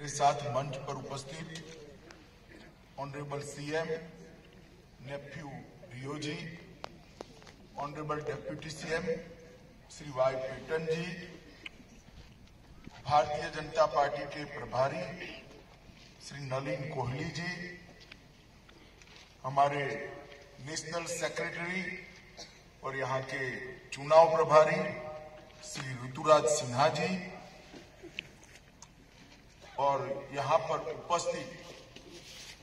मेरे साथ मंच पर उपस्थित honourable CM Neiphiu Rio ji, honourable deputy CM Shri Y Patton ji, Bharatiya Janata party के प्रभारी श्री नलिन कोहली जी, हमारे नेशनल सेक्रेटरी और यहाँ के चुनाव प्रभारी श्री ऋतुराज सिन्हा जी, और यहाँ पर उपस्थित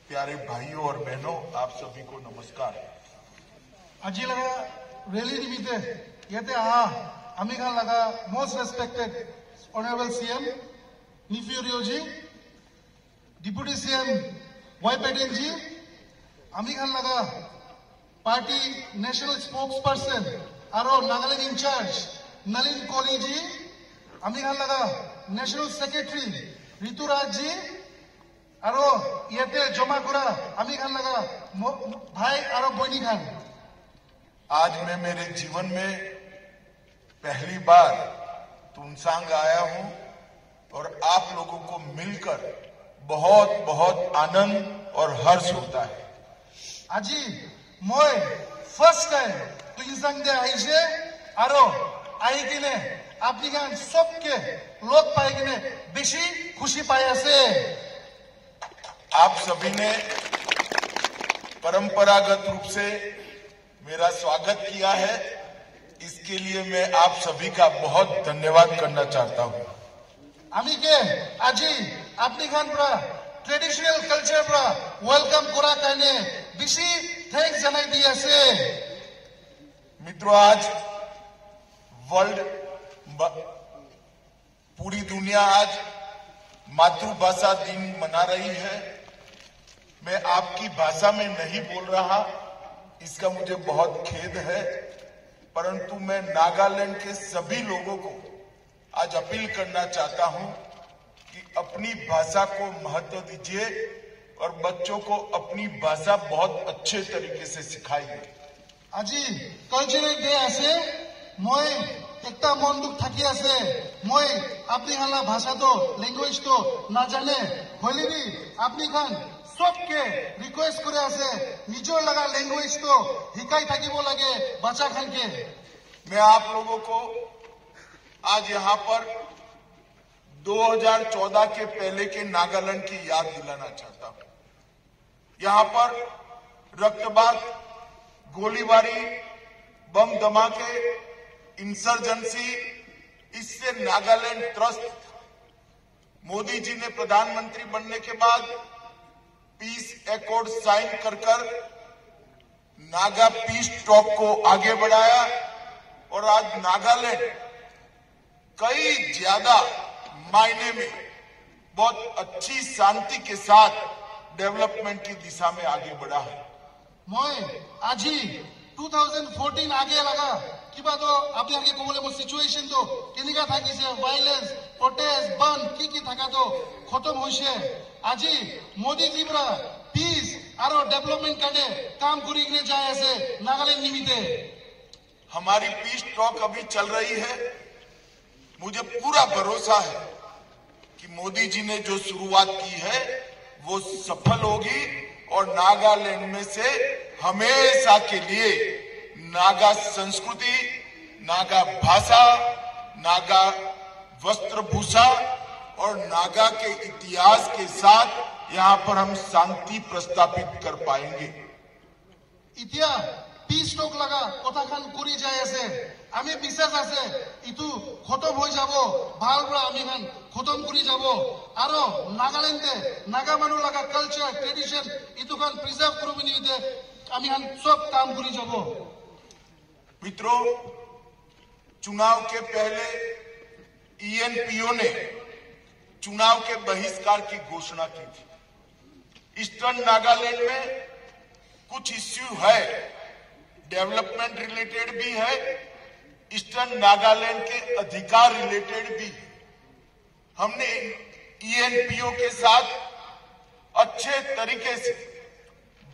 प्यारे भाइयों और बहनों, आप सभी को नमस्कार। आज लगा रैली निमित्ते येते आमी खान लगा most respected honourable CM Neiphiu Rio ji, deputy CM Y Patton ji, आमी खान लगा पार्टी नेशनल स्पोक्स पर्सन और नागालैंड इंचार्ज नलिन कोहली जी, आमी खान लगा नेशनल सेक्रेटरी ऋतुराज जी और ये जमा करा आमी खान लगा भाई और बहनी खान। आज मैं मेरे जीवन में पहली बार तुमसांग आया हूं और आप लोगों को मिलकर बहुत बहुत आनंद और हर्ष होता है। आज मैं फर्स्ट टाइम तुमसांग दे आई से और आई किने आपनी गान सबके लोग पाए किने बेसी खुशी पाया से। आप सभी ने परंपरागत रूप से मेरा स्वागत किया है, इसके लिए मैं आप सभी का बहुत धन्यवाद करना चाहता हूं। आमी के आज आपनी खान पुरा ट्रेडिशनल कल्चर पुरा वेलकम करा करने बेसी थैंक्स जनाई दिया से। मित्रों, आज वर्ल्ड पूरी दुनिया आज मातृभाषा दिन मना रही है। मैं आपकी भाषा में नहीं बोल रहा, इसका मुझे बहुत खेद है, परंतु मैं नागालैंड के सभी लोगों को आज अपील करना चाहता हूं कि अपनी भाषा को महत्व दीजिए और बच्चों को अपनी भाषा बहुत अच्छे तरीके से सिखाइए। आज कल्चरल डे आसे मैं एकता मन दुख थकी आसे, मैं अपनी खान भाषा तो लैंग्वेज तो ना जाने होली भी अपनी खान सबके रिक्वेस्ट करे आसे निजर लगा लैंग्वेज तो हिकाई থাকিব লাগে बच्चा खान के। मैं आप लोगों को आज यहाँ पर 2014 के पहले के नागालैंड की याद दिलाना चाहता हूँ। यहाँ पर रक्तपात, गोलीबारी, बम धमाके, इंसर्जेंसी, इससे नागालैंड त्रस्त। मोदी जी ने प्रधानमंत्री बनने के बाद पीस एकॉर्ड साइन कर नागा पीस टॉक को आगे बढ़ाया और आज नागालैंड कई ज्यादा मायने में बहुत अच्छी शांति के साथ डेवलपमेंट की दिशा में आगे बढ़ा है। मैं आज 2014 आगे लगा कि बात आपने आगे को बोले वो सिचुएशन तो केनिका था कि से वायलेंस, प्रोटेस्ट, बंद की था तो खत्म होइसे। आज मोदी जी पूरा पीस और डेवलपमेंट करने काम करी जाए से नागालैंड निमित्ते। हमारी पीस टॉक अभी चल रही है। मुझे पूरा भरोसा है कि मोदी जी ने जो शुरुआत की है वो सफल होगी और नागालैंड में से हमेशा के लिए नागा संस्कृति, नागा भाषा, नागा वस्त्रभूषा और नागा के इतिहास के साथ यहाँ पर हम शांति प्रस्तापित कर पाएंगे। इतिया पीस टॉक लगा कथा खान करी जाए से आमी विश्वास आसे इतु खत्म हो जाबो, ভাল बड़ा आमी खान खत्म करी जाबो आरो नागालैंडे नागा मानु लगा कल्चर ट्रेडिशन इतु खान प्रिजर्व करबो निमित्ते आमी खान सब काम करी जाबो। मित्रों, चुनाव के पहले ईएनपीओ ने चुनाव के बहिष्कार की घोषणा की थी। ईस्टर्न नागालैंड में कुछ इश्यू है, डेवलपमेंट रिलेटेड भी है, ईस्टर्न नागालैंड के अधिकार रिलेटेड भी। हमने ईएनपीओ के साथ अच्छे तरीके से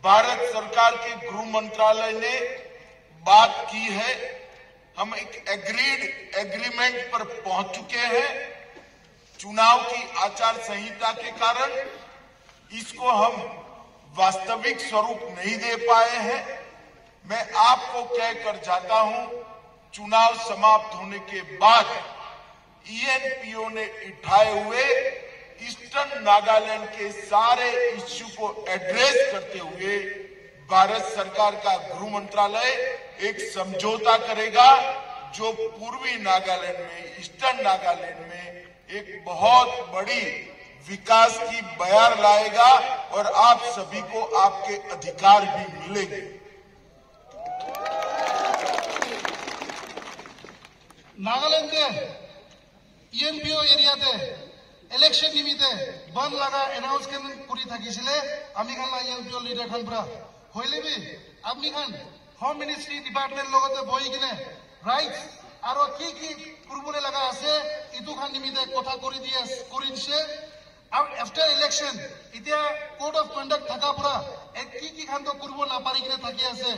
भारत सरकार के गृह मंत्रालय ने बात की है। हम एक एग्रीमेंट पर पहुंच चुके हैं चुनाव की आचार संहिता के कारण इसको हम वास्तविक स्वरूप नहीं दे पाए हैं। मैं आपको कहकर जाता हूं, चुनाव समाप्त होने के बाद ईएनपीओ ने उठाए हुए ईस्टर्न नागालैंड के सारे इश्यू को एड्रेस करते हुए भारत सरकार का गृह मंत्रालय एक समझौता करेगा जो पूर्वी नागालैंड में, ईस्टर्न नागालैंड में एक बहुत बड़ी विकास की बयार लाएगा और आप सभी को आपके अधिकार भी मिलेंगे। नागालैंड के ईएनपीओ एरियाते इलेक्शन निमित्ते बंद लगा एनाउंसमेंट करी থাকিছিলে আমি খান ईएनपीओ লিডার খান পৰা হইলে বি আপনি খান হোম মিনিস্ট্রি ডিপার্টমেন্ট লগতে বহি কিনে রাইটস আৰু কি করবলে লাগা আছে ইটো খান নিমিত্তে কথা কৰি দিছে আৰু আফটার ইলেকশন ইতিয়া কোড অফ কন্ডাক্ট থাকা পৰা কি খান তো করব না পারি কিনে থাকি আছে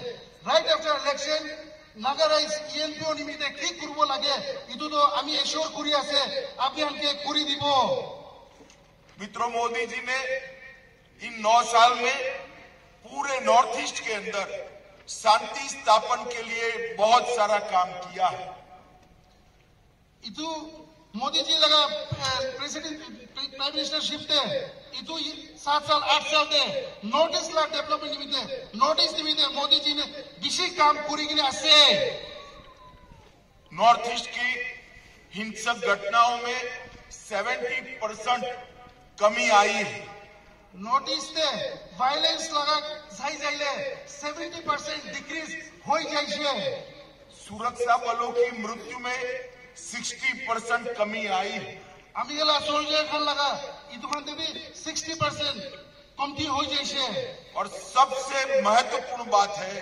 রাইট আফটার ইলেকশন নাগারাইজ ईएनपीओ निमित्ते কি করব লাগে ইটো তো আমি এশোর করি আছে আপনি हमके করি দিব। मित्रों, मोदी जी ने इन 9 साल में पूरे नॉर्थ ईस्ट के अंदर शांति स्थापन के लिए बहुत सारा काम किया है। इतु मोदी जी लगा प्रेसिडेंट प्राइम मिनिस्टर शिफ्ट है इतु 7 साल 8 साल दे नॉर्थ ईस्ट ला development निमित्ते north east निमित्ते Modi ji ने विशेष काम करी किने आसे। नॉर्थ ईस्ट की हिंसक घटनाओं में 70% कमी आई है। नॉर्थ ईस्ट से वायलेंस लगा जाइले 70% डिक्रीज हो जाइए। सुरक्षा बलों की मृत्यु में 60% कमी आई है। अमीगला सोल्जर खान लगा इतुखान भी 60% कमती हो जाइए। और सबसे महत्वपूर्ण बात है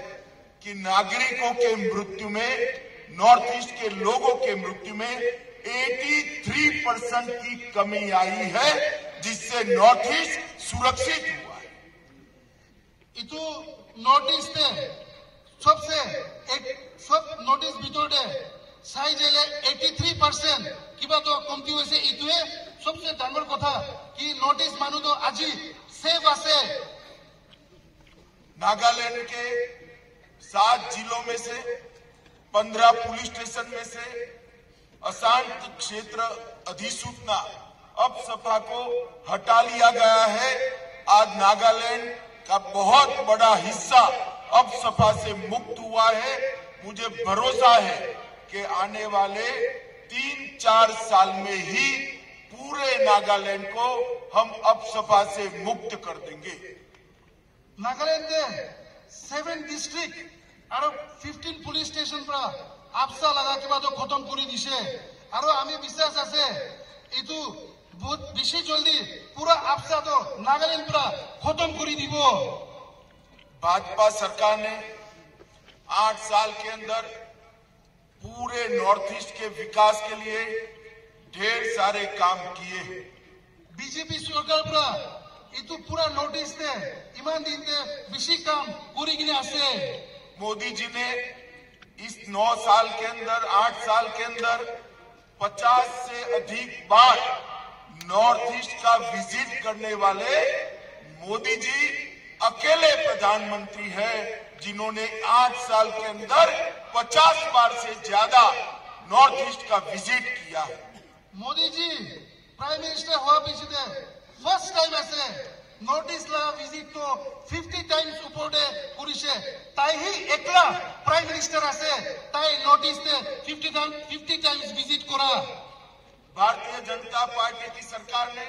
कि नागरिकों के मृत्यु में, नॉर्थ ईस्ट के लोगों के मृत्यु में 83% की कमी आई है, जिससे नॉर्थ ईस्ट सुरक्षित हुआ है। इतु नॉर्थ ईस्ट सबसे सब नॉर्थ ईस्ट भितरते চাই যাইলে 83% কিবা তো কমতি হয়েছে। ইটোৱে सबसे ডাঙৰ কথা কি নর্থ ইস্ট মানুষ তো আজি সেফ আছে। नागालैंड के 7 जिलों में से 15 पुलिस स्टेशन में से अशांत क्षेत्र अधिसूचना अब सपा को हटा लिया गया है। आज नागालैंड का बहुत बड़ा हिस्सा अब सपा से मुक्त हुआ है। मुझे भरोसा है कि आने वाले 3-4 साल में ही पूरे नागालैंड को हम अब सपा से मुक्त कर देंगे। नागालैंड के 7 डिस्ट्रिक्ट और 15 पुलिस स्टेशन पर आपसा लगा के बाद खत्म कर दिसे और आमी विश्वास আছে इतु बहुत बेसि जल्दी पूरा आपसा तो नागालैंड पूरा खत्म कर দিব। भाजपा सरकार ने 8 साल के अंदर पूरे नॉर्थ ईस्ट के विकास के लिए ढेर सारे काम किए हैं। बीजेपी सरकार पूरा इतु पूरा नॉर्थ ईस्ट ईमान दिन बेसि काम करी किने आसे। मोदी जी ने इस 9 साल के अंदर, 8 साल के अंदर 50 से अधिक बार नॉर्थ ईस्ट का विजिट करने वाले मोदी जी अकेले प्रधानमंत्री हैं जिन्होंने 8 साल के अंदर 50 बार से ज्यादा नॉर्थ ईस्ट का विजिट किया है। मोदी जी प्राइम मिनिस्टर हुआ पीछे फर्स्ट टाइम ऐसे नॉर्थ ईस्ट ला विजिट तो 50 टाइम्स ऊपर करिছে তাই হি একলা प्राइम मिनिस्टर আছে তাই नॉर्थ ईस्ट 50 टाइम्स विजिट करा। भारतीय जनता पार्टी की सरकार ने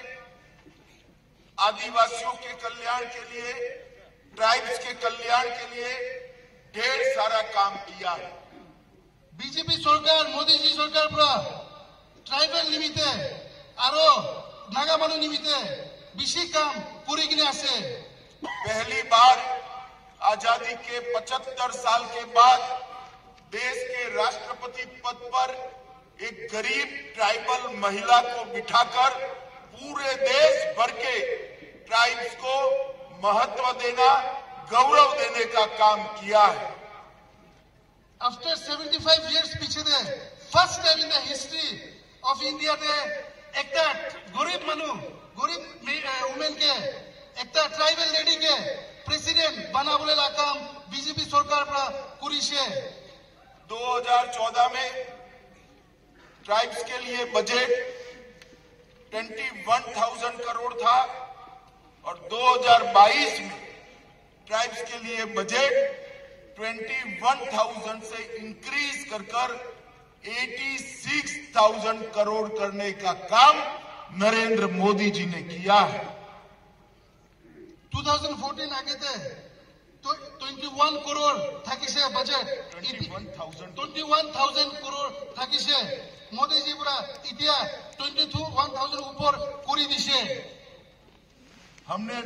आदिवासियों के कल्याण के लिए, ट्राइब्स के कल्याण के लिए ढेर सारा काम किया है। बीजेपी सरकार मोदी जी सरकार पूरा ट्राइबल निमित्ते और नागा मानु निमित्ते बेसि काम करी किने आसे। पहली बार आजादी के 75 साल के बाद देश के राष्ट्रपति पद पर एक गरीब ट्राइबल महिला को बिठाकर पूरे देश भर के ट्राइब्स को महत्व देना, गौरव देने का काम किया है। आफ्टर 75 years पीछे first time in the history of India एक गरीब मानु गरीब वुमेन के एक ट्राइबल लेडी के प्रेसिडेंट बनाबले ला काम बीजेपी सरकार পৰা কৰিছে। 2014 में ट्राइब्स के लिए बजट 21,000 करोड़ था और 2022 में ट्राइब्स के लिए बजट 21,000 से इंक्रीज कर 86,000 करोड़ करने का काम नरेंद्र मोदी जी ने किया है। 2014 आगे थे तो 21 करोड़ থাকিছে बजट 21,000 करोड़ থাকিছে। मोदी जी पूरा इतिया 21,000 ऊपर কৰি দিছে। हमने